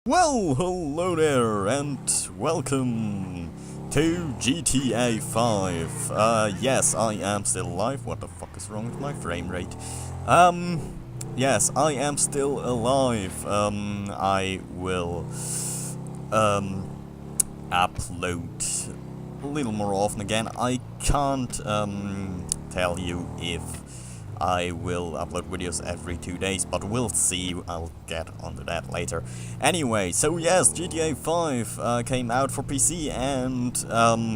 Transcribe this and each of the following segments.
Well, hello there, and welcome to GTA 5. Yes, I am still alive. What the fuck is wrong with my frame rate? Yes, I am still alive. I will, upload a little more often again. I can't, tell you if I will upload videos every 2 days, but we'll see. I'll get onto that later. Anyway, so yes, GTA 5 came out for PC, and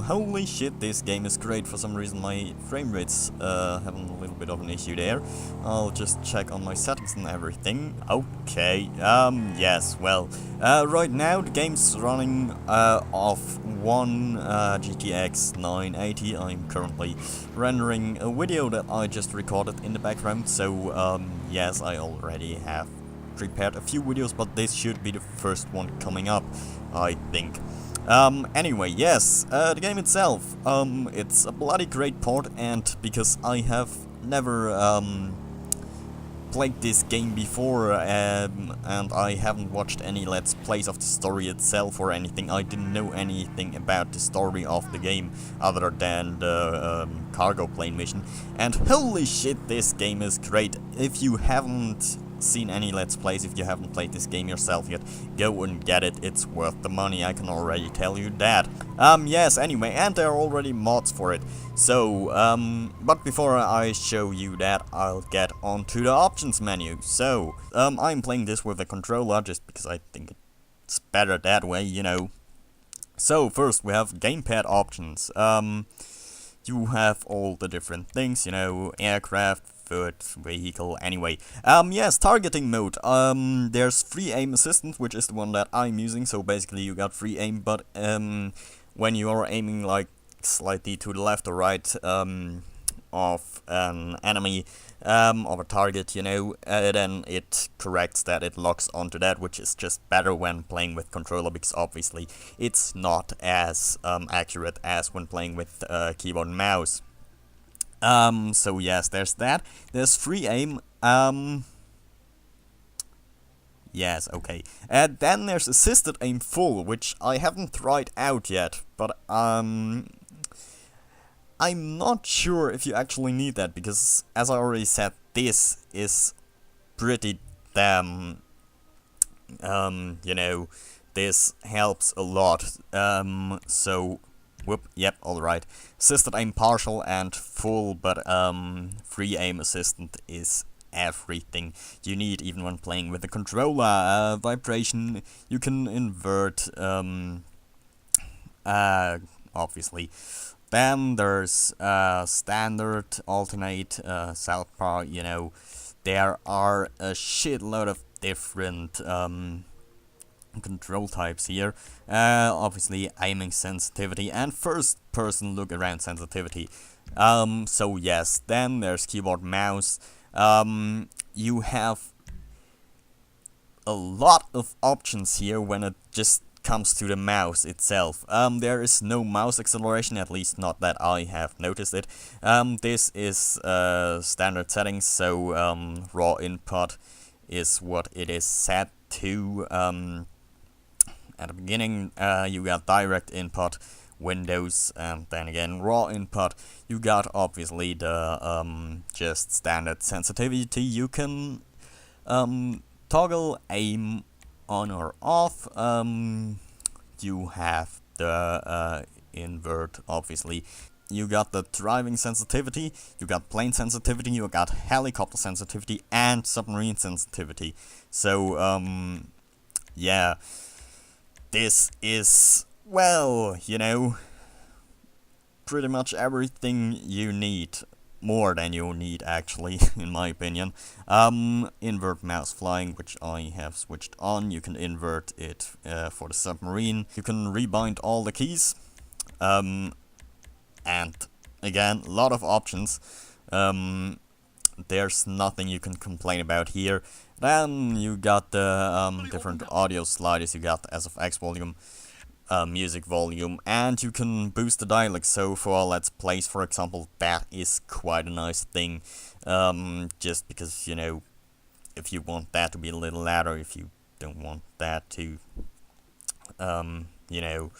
holy shit, this game is great. For some reason my frame rate's having a little bit of an issue there. I'll just check on my settings and everything. Okay, yes, well, right now the game's running off one GTX 980. I'm currently rendering a video that I just recorded in the background, so yes, I already have prepared a few videos, but this should be the first one coming up, I think. Anyway, yes, the game itself, it's a bloody great port, and because I have never played this game before, and I haven't watched any Let's Plays of the story itself or anything. I didn't know anything about the story of the game other than the cargo plane mission. And holy shit, this game is great. If you haven't seen any Let's Plays, if you haven't played this game yourself yet, go and get it. It's worth the money, I can already tell you that. Yes, anyway, and there are already mods for it. So, but before I show you that, I'll get onto the options menu. So, I'm playing this with a controller just because I think it's better that way, you know. So, first we have gamepad options. You have all the different things, you know, aircraft, foot, vehicle, anyway. Yes, targeting mode. There's free aim assistant, which is the one that I'm using, so basically you got free aim, but, when you are aiming, like, slightly to the left or right, of an enemy, of a target, you know, then it corrects that, it locks onto that, which is just better when playing with controller, because obviously it's not as accurate as when playing with keyboard and mouse. So yes, there's that. There's free aim. Yes, okay. Then there's assisted aim full, which I haven't tried out yet, but I'm not sure if you actually need that, because, as I already said, this is pretty damn, you know, this helps a lot. So, whoop, yep, alright. Assisted aim partial and full, but, free aim assistant is everything you need, even when playing with the controller. Vibration, you can invert, obviously. Then there's standard, alternate, southpaw, you know. There are a shitload of different control types here. Obviously aiming sensitivity and first person look around sensitivity. So yes, then there's keyboard mouse. You have a lot of options here when it just comes to the mouse itself. There is no mouse acceleration, at least not that I have noticed it. This is standard settings, so raw input is what it is set to. At the beginning, you got direct input, Windows, and then again raw input. You got obviously the just standard sensitivity. You can toggle aim on or off. You have the invert, obviously. You got the driving sensitivity, you got plane sensitivity, you got helicopter sensitivity, and submarine sensitivity. So, yeah, this is, well, you know, pretty much everything you need. More than you need, actually, in my opinion. Invert mouse flying, which I have switched on. You can invert it for the submarine. You can rebind all the keys. And again, a lot of options. There's nothing you can complain about here. Then you got the different audio sliders. You got the SFX volume, music volume, and you can boost the dialect. So for Let's Plays, for example, that is quite a nice thing, just because, you know, if you want that to be a little louder, if you don't want that to, you know,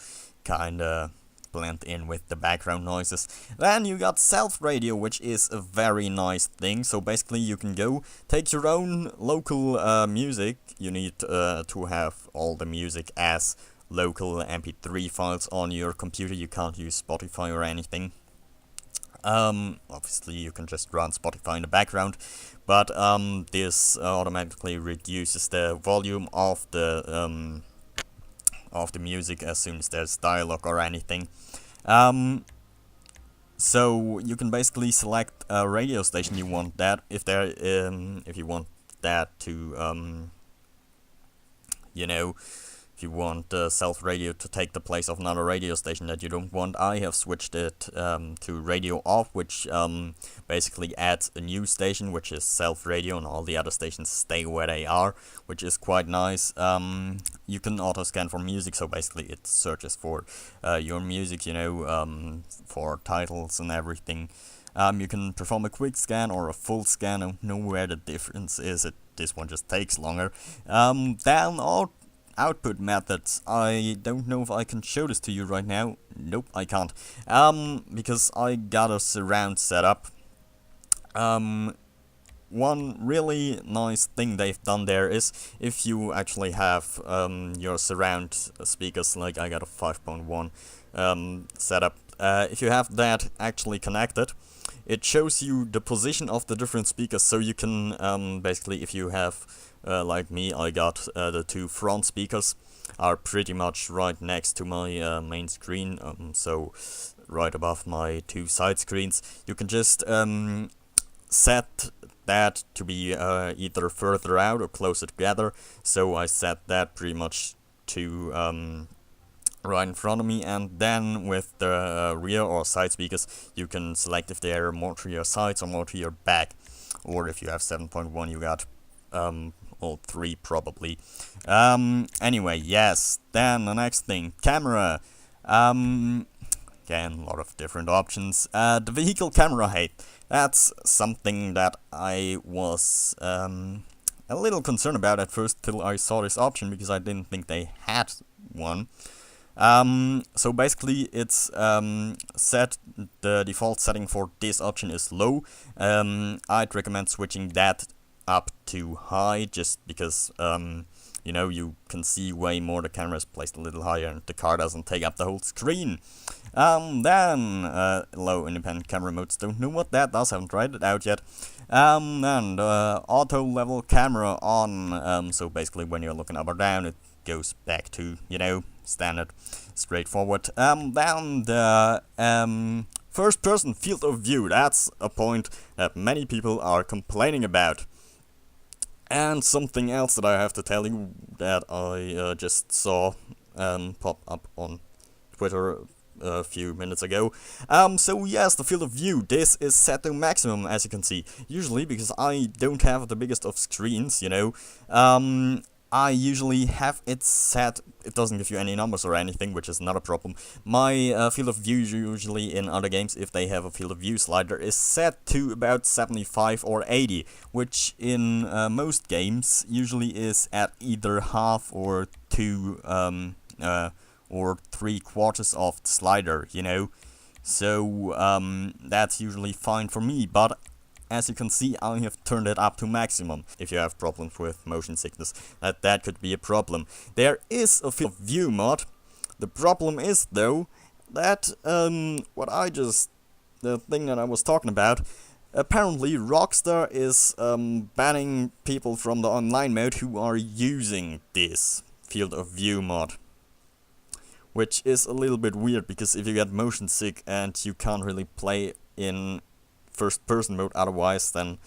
kinda blend in with the background noises. Then you got Self Radio, which is a very nice thing. So basically you can go take your own local music. You need to have all the music as local MP3 files on your computer. You can't use Spotify or anything. Obviously you can just run Spotify in the background, but this automatically reduces the volume of the music as soon as there's dialogue or anything. So you can basically select a radio station you want that if you want that to you know, if you want Self Radio to take the place of another radio station that you don't want. I have switched it to Radio Off, which basically adds a new station, which is Self Radio, and all the other stations stay where they are, which is quite nice. You can auto scan for music, so basically it searches for your music, you know, for titles and everything. You can perform a quick scan or a full scan. I don't know where the difference is. This one just takes longer. Then all output methods. I don't know if I can show this to you right now. Nope, I can't. Because I got a surround set up. One really nice thing they've done there is if you actually have your surround speakers, like I got a 5.1 setup, if you have that actually connected, it shows you the position of the different speakers, so you can basically, if you have like me, I got the two front speakers are pretty much right next to my main screen, so right above my two side screens. You can just set that to be either further out or closer together, so I set that pretty much to right in front of me, and then with the rear or side speakers you can select if they are more to your sides or more to your back, or if you have 7.1 you got all three probably. Anyway, yes, then the next thing, camera. Again, a lot of different options. The vehicle camera height, that's something that I was a little concerned about at first till I saw this option, because I didn't think they had one. So basically it's set, the default setting for this option is low. I'd recommend switching that up to high, just because you know, you can see way more, the camera is placed a little higher and the car doesn't take up the whole screen. Then low independent camera modes, don't know what that does, haven't tried it out yet. Then the auto level camera on, so basically when you're looking up or down it goes back to, you know, standard, straightforward. Then the first person field of view, that's a point that many people are complaining about. And something else that I have to tell you that I just saw pop up on Twitter a few minutes ago. So yes, the field of view, this is set to maximum, as you can see. Usually, because I don't have the biggest of screens, you know, I usually have it set, it doesn't give you any numbers or anything, which is not a problem. My field of view usually in other games, if they have a field of view slider, is set to about 75 or 80, which in most games usually is at either half or two or 3/4 of the slider, you know. So that's usually fine for me, but as you can see, I have turned it up to maximum. If you have problems with motion sickness, that could be a problem. There is a field of view mod. The problem is, though, that the thing that I was talking about, apparently Rockstar is banning people from the online mode who are using this field of view mod. Which is a little bit weird, because if you get motion sick and you can't really play in first person mode otherwise, then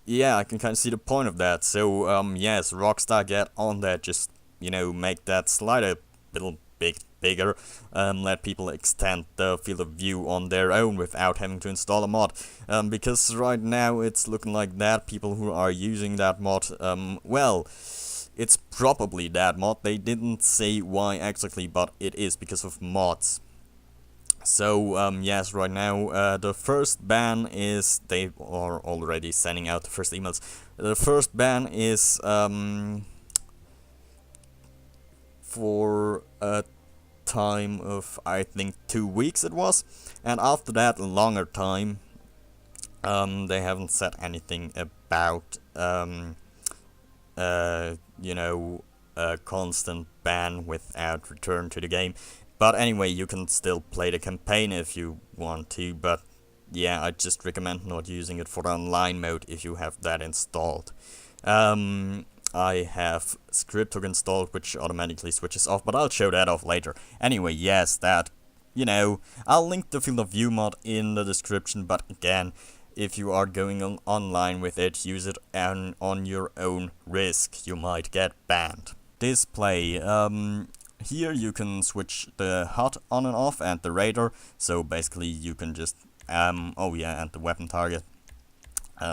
yeah, I can kind of see the point of that. So yes, Rockstar, get on that, just, you know, make that slider a little bigger, let people extend the field of view on their own without having to install a mod, because right now it's looking like that people who are using that mod, well, it's probably that mod. They didn't say why exactly, but it is because of mods. So yes, right now the first ban is, they are already sending out the first emails. The first ban is for a time of, I think, 2 weeks it was, and after that longer time, they haven't said anything about a constant ban without return to the game. But anyway, you can still play the campaign if you want to, but yeah, I just recommend not using it for the online mode if you have that installed. I have Scripthook installed, which automatically switches off, but I'll show that off later. Anyway, yes, that, I'll link the Field of View mod in the description, but again, if you are going online with it, use it on your own risk. You might get banned. Display. Here you can switch the HUD on and off and the radar. So basically you can just, and the weapon target.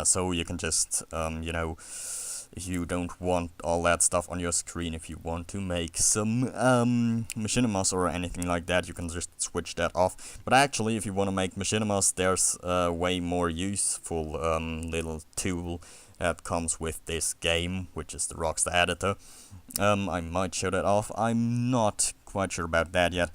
So you can just, if you don't want all that stuff on your screen, if you want to make some machinimas or anything like that, you can just switch that off. But actually, if you want to make machinimas, there's a way more useful little tool that comes with this game, which is the Rockstar Editor. I might show that off. I'm not quite sure about that yet.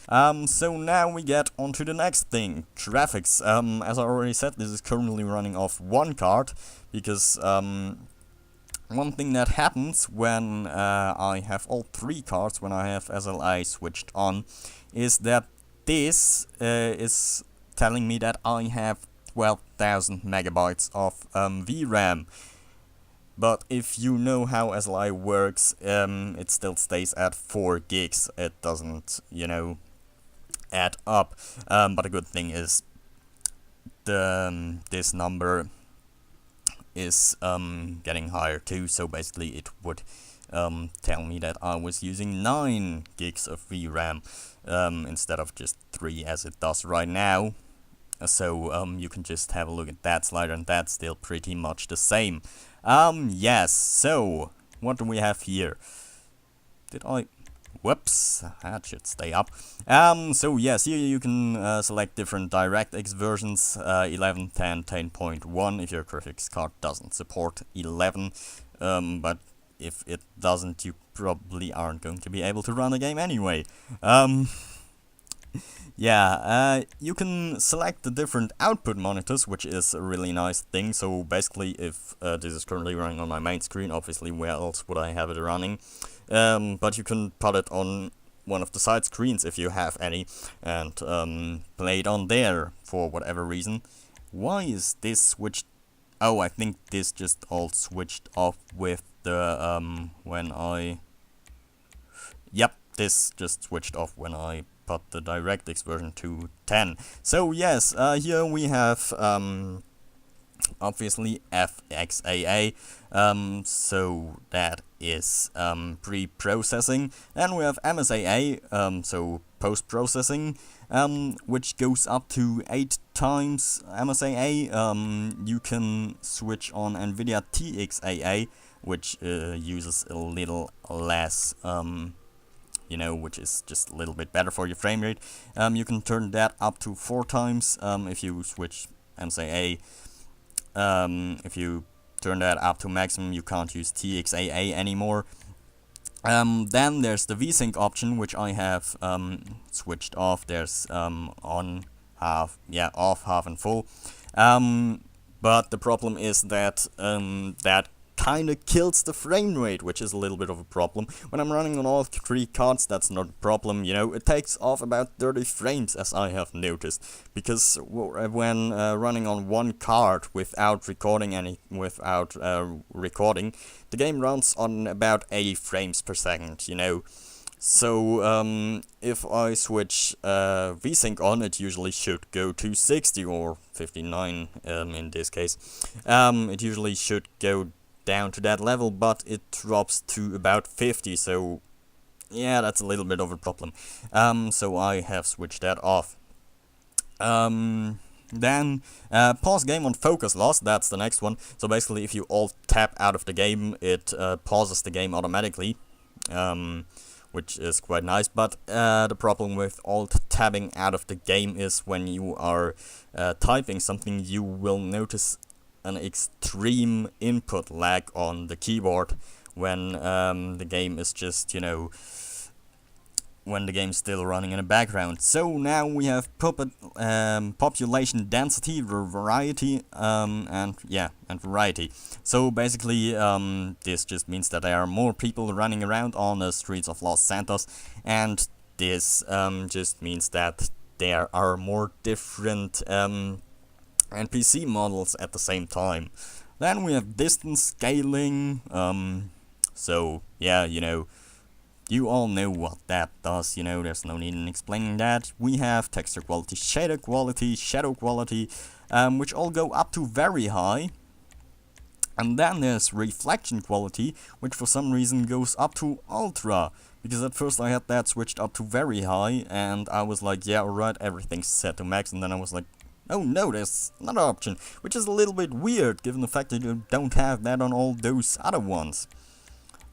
So now we get on to the next thing, graphics. As I already said, this is currently running off one card, because one thing that happens when I have all three cards, when I have SLI switched on, is that this is telling me that I have 12,000 megabytes of VRAM. But if you know how SLI works, it still stays at 4 gigs. It doesn't, add up. But the good thing is this number is getting higher too, so basically it would tell me that I was using 9 gigs of VRAM instead of just 3 as it does right now. So you can just have a look at that slider, and that's still pretty much the same. Yes, so what do we have here? Whoops, that should stay up. So yes, here you can select different DirectX versions, 11, 10, 10.1, if your graphics card doesn't support 11, but if it doesn't, you probably aren't going to be able to run the game anyway. You can select the different output monitors, which is a really nice thing. So basically, if this is currently running on my main screen, obviously where else would I have it running? But you can put it on one of the side screens if you have any, and play it on there for whatever reason. Why is this switched? Oh, I think this just all switched off with the Yep, this just switched off when I put the DirectX version to 10. So yes, here we have obviously FXAA, so that is pre-processing. Then we have MSAA, so post-processing, which goes up to 8 times MSAA. You can switch on NVIDIA TXAA, which uses a little less, which is just a little bit better for your frame rate. You can turn that up to 4 times if you switch MSAA. If you turn that up to maximum, you can't use TXAA anymore. Then there's the VSync option, which I have switched off. There's on, half, off, half, and full. But the problem is that that kind of kills the frame rate, which is a little bit of a problem. When I'm running on all 3 cards, that's not a problem. It takes off about 30 frames, as I have noticed, because when running on one card without recording, the game runs on about 80 frames per second. So if I switch VSync on, it usually should go to 60 or 59 in this case. It usually should go down to that level, but it drops to about 50, so yeah, that's a little bit of a problem. So I have switched that off. Then pause game on focus loss, that's the next one. So basically, if you alt tab out of the game, it pauses the game automatically, which is quite nice. But the problem with alt tabbing out of the game is when you are typing something, you will notice an extreme input lag on the keyboard when the game is just, when the game's still running in the background. So now we have population density, variety, and variety. So basically, this just means that there are more people running around on the streets of Los Santos, and this just means that there are more different NPC models at the same time. Then we have distance scaling. So yeah, you all know what that does, there's no need in explaining that. We have texture quality, shader quality, shadow quality, which all go up to very high. And then there's reflection quality, which for some reason goes up to ultra. Because at first I had that switched up to very high, and I was like, yeah, alright, everything's set to max, and then I was like, oh no, there's another option, which is a little bit weird, given the fact that you don't have that on all those other ones.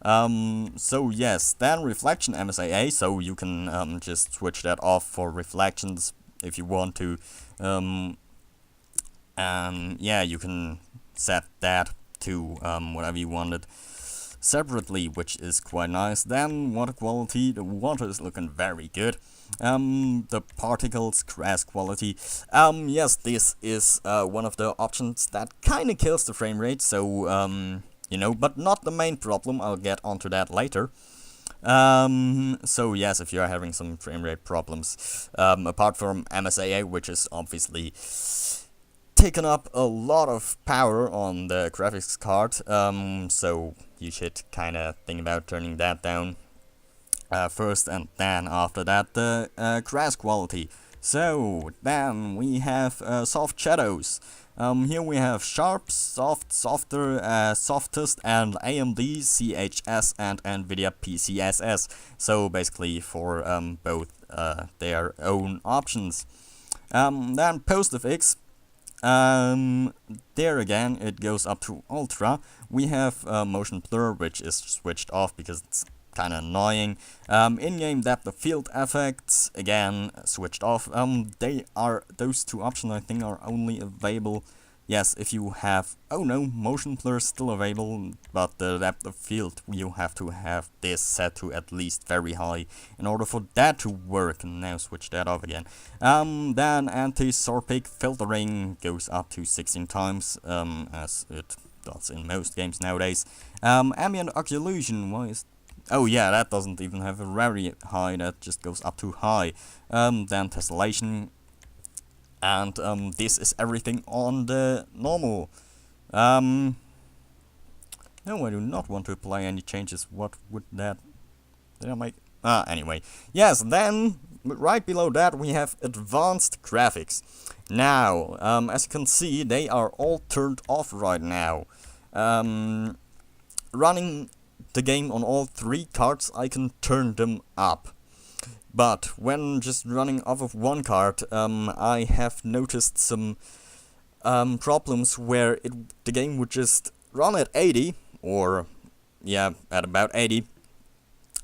So yes, then reflection MSAA, so you can just switch that off for reflections if you want to. Yeah, you can set that to whatever you wanted separately, which is quite nice. Then water quality, the water is looking very good. The particles crash quality, yes, this is one of the options that kinda kills the frame rate, so but not the main problem. I'll get onto that later. So yes, if you are having some frame rate problems, apart from MSAA, which is obviously taken up a lot of power on the graphics card, so you should kinda think about turning that down first, and then after that the crash quality. So then we have soft shadows. Here we have sharp, soft, softer, softest, and AMD CHS and NVIDIA PCSS. So basically for both their own options. Then PostFX. There again it goes up to ultra. We have motion blur, which is switched off because it's kind of annoying. In-game depth of field effects, again switched off. Those two options I think are only available, yes, if you have, oh no, motion blur is still available, but the depth of field, you have to have this set to at least very high in order for that to work. And now switch that off again. Then anti-sorpic filtering goes up to 16 times, as it does in most games nowadays. Ambient occlusion, why is... Oh yeah, that doesn't even have a very high, that just goes up to high. Then tessellation, and this is everything on the normal. No, I do not want to apply any changes. What would that... Did I make... anyway. Yes, then, right below that we have advanced graphics. Now, as you can see, they are all turned off right now. Running the game on all three cards, I can turn them up. But when just running off of one card, I have noticed some problems where the game would just run at 80, or yeah, at about 80,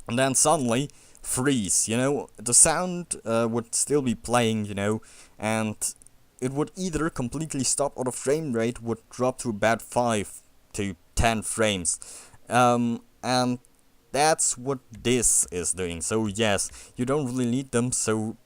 and then suddenly freeze. The sound would still be playing, and it would either completely stop or the frame rate would drop to about 5 to 10 frames. And that's what this is doing. So yes, you don't really need them, so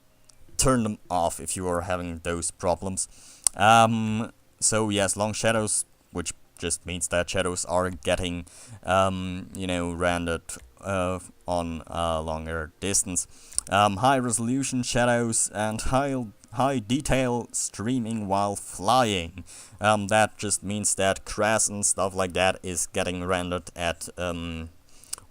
turn them off if you are having those problems. So yes, long shadows, which just means that shadows are getting, rendered on a longer distance. High resolution shadows and high detail streaming while flying. That just means that crash and stuff like that is getting rendered at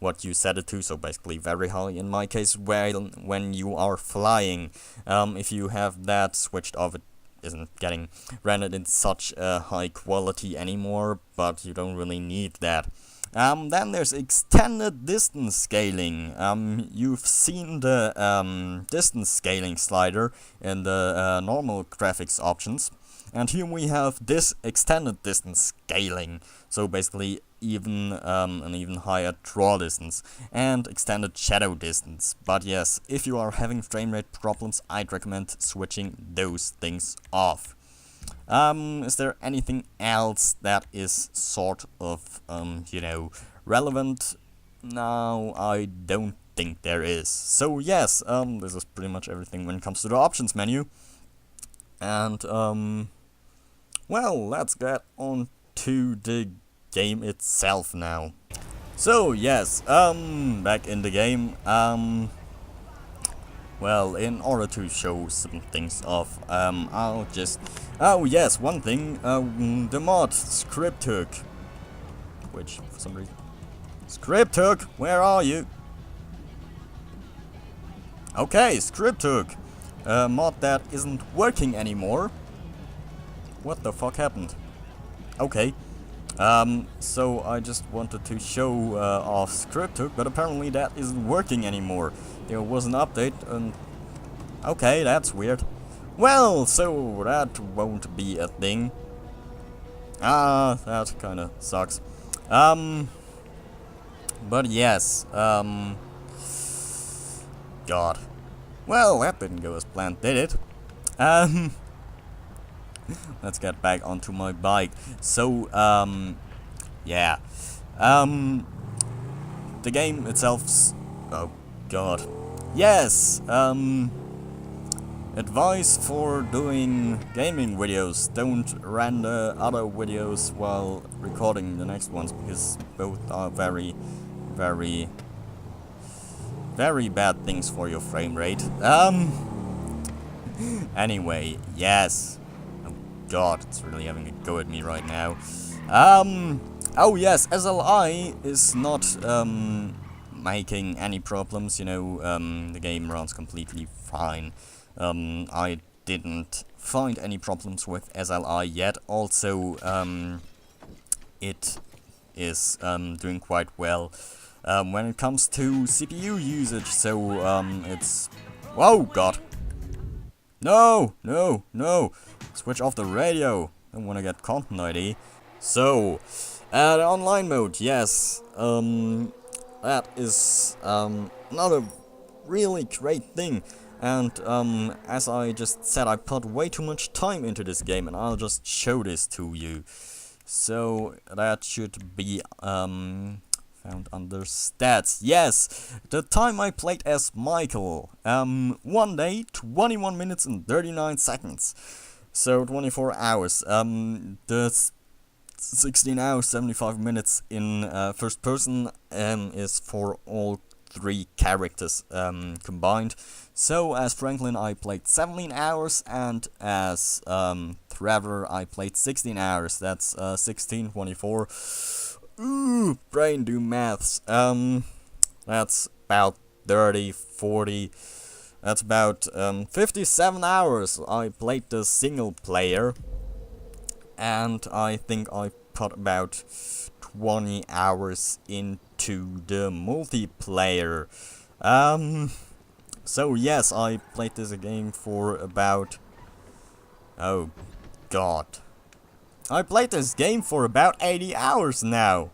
what you set it to, so basically very high in my case, when you are flying. If you have that switched off, it isn't getting rendered in such high quality anymore, but you don't really need that. Then there's extended distance scaling. You've seen the distance scaling slider in the normal graphics options, and here we have this extended distance scaling. So basically an even higher draw distance and extended shadow distance. But yes, if you are having frame rate problems, I'd recommend switching those things off. Is there anything else that is sort of relevant? No, I don't think there is. So yes, this is pretty much everything when it comes to the options menu. And well, let's get on to the game itself now. So yes, back in the game. Well, in order to show some things off, I'll just... Oh yes, one thing, the mod Scripthook, which for some reason... Scripthook, where are you? Okay, Scripthook, a mod that isn't working anymore. What the fuck happened? Okay, so I just wanted to show off Scripthook, but apparently that isn't working anymore. There was an update, and okay, that's weird. Well, so that won't be a thing. That kinda sucks. But yes, God. Well, that didn't go as planned, did it? Let's get back onto my bike. So, yeah. The game itself's... Oh, God. Yes, advice for doing gaming videos: don't render other videos while recording the next ones, because both are very, very, very bad things for your frame rate. Anyway, yes. Oh God, it's really having a go at me right now. Oh yes, SLI is not, making any problems, you know, the game runs completely fine. I didn't find any problems with SLI yet. Also, it is doing quite well when it comes to CPU usage, so it's... Whoa, God! No, no, no! Switch off the radio! Don't wanna get content ID. So, the online mode, yes, that is another really great thing. And as I just said, I put way too much time into this game, and I'll just show this to you. So that should be found under stats. Yes, the time I played as Michael. 1 day, 21 minutes and 39 seconds. So 24 hours. The 16 hours, 75 minutes in first person is for all 3 characters combined. So as Franklin I played 17 hours, and as Trevor I played 16 hours. That's 16, 24. Ooh, brain do maths. That's about 30, 40. That's about 57 hours I played the single player. And I think I put about 20 hours into the multiplayer. So yes, I played this game for about... Oh God. I played this game for about 80 hours now.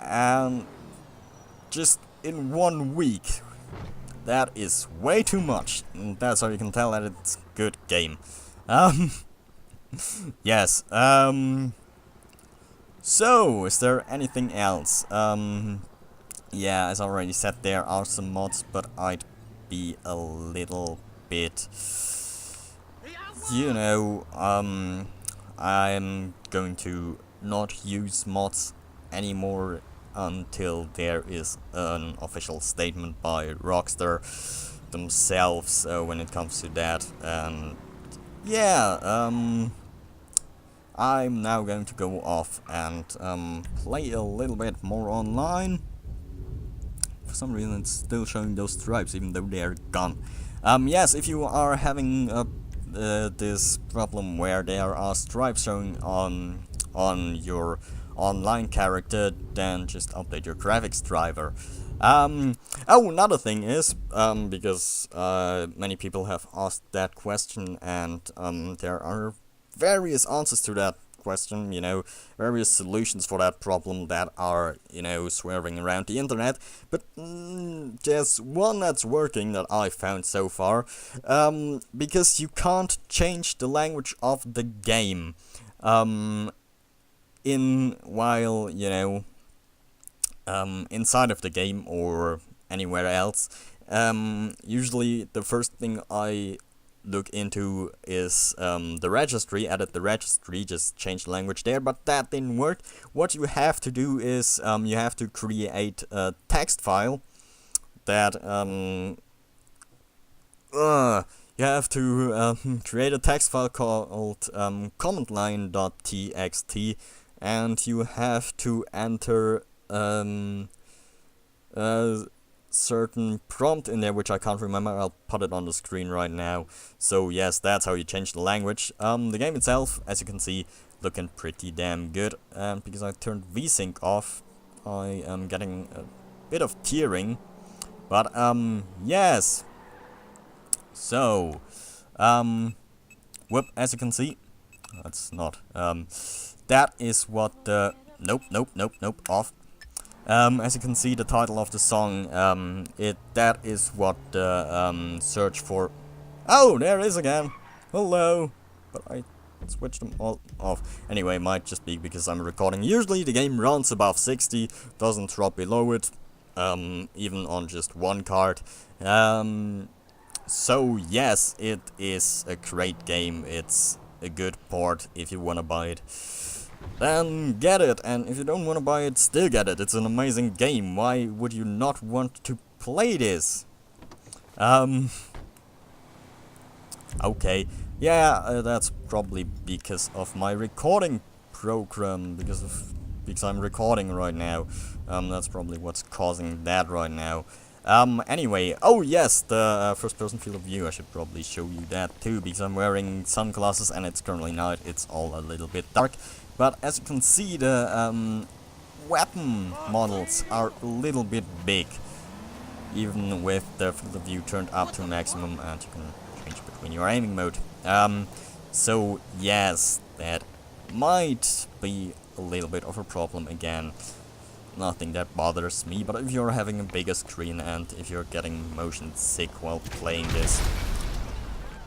And just in 1 week. That is way too much. And that's how you can tell that it's a good game. Yes, so, is there anything else? Yeah, as I already said, there are some mods, but I'd be a little bit, you know, I'm going to not use mods anymore until there is an official statement by Rockstar themselves when it comes to that. And yeah, I'm now going to go off and play a little bit more online. For some reason it's still showing those stripes even though they are gone. Yes, if you are having this problem where there are stripes showing on your online character, then just update your graphics driver. Oh, another thing is, because many people have asked that question, and there are various answers to that question, you know, various solutions for that problem that are, you know, swirling around the internet, but there's one that's working that I found so far, because you can't change the language of the game, while, you know, inside of the game, or anywhere else. Usually the first thing I look into is the registry, edit the registry, just change the language there, but that didn't work. What you have to do is you have to create a text file that you have to create a text file called commandline.txt, and you have to enter a certain prompt in there, which I can't remember. I'll put it on the screen right now. So yes, that's how you change the language. The game itself, as you can see, looking pretty damn good. And because I turned VSync off, I am getting a bit of tearing. But yes. So whoop, as you can see, that's not that is what the nope, off. As you can see, the title of the song, that is what the search for. Oh, there is again. Hello, but I switched them all off. Anyway, might just be because I'm recording. Usually the game runs above 60, doesn't drop below it, even on just one card. So yes, it is a great game. It's a good port. If you wanna buy it, then get it, and if you don't want to buy it, still get it. It's an amazing game. Why would you not want to play this? Okay, yeah, that's probably because of my recording program, because I'm recording right now. That's probably what's causing that right now. Anyway, oh yes, the first-person field of view, I should probably show you that too, because I'm wearing sunglasses and it's currently night. It's all a little bit dark. But as you can see, the weapon models are a little bit big, even with the field of view turned up to maximum, and you can change between your aiming mode. So yes, that might be a little bit of a problem again. Nothing that bothers me, but if you're having a bigger screen and if you're getting motion sick while playing this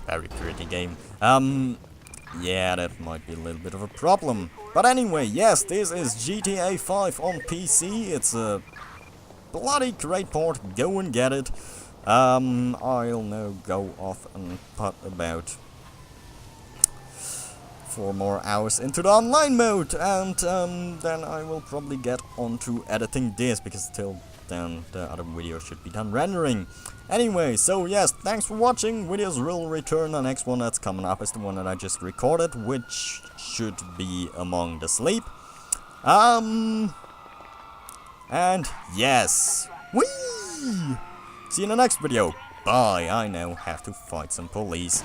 very pretty game, yeah, that might be a little bit of a problem. But anyway, yes, this is GTA 5 on PC. It's a bloody great port. Go and get it. I'll now go off and put about 4 more hours into the online mode, and then I will probably get onto editing this, because till then the other video should be done rendering. Anyway, so yes, thanks for watching. Videos will return. The next one that's coming up is the one that I just recorded, which should be Among the Sleep. And yes, whee! See you in the next video. Bye. I now have to fight some police.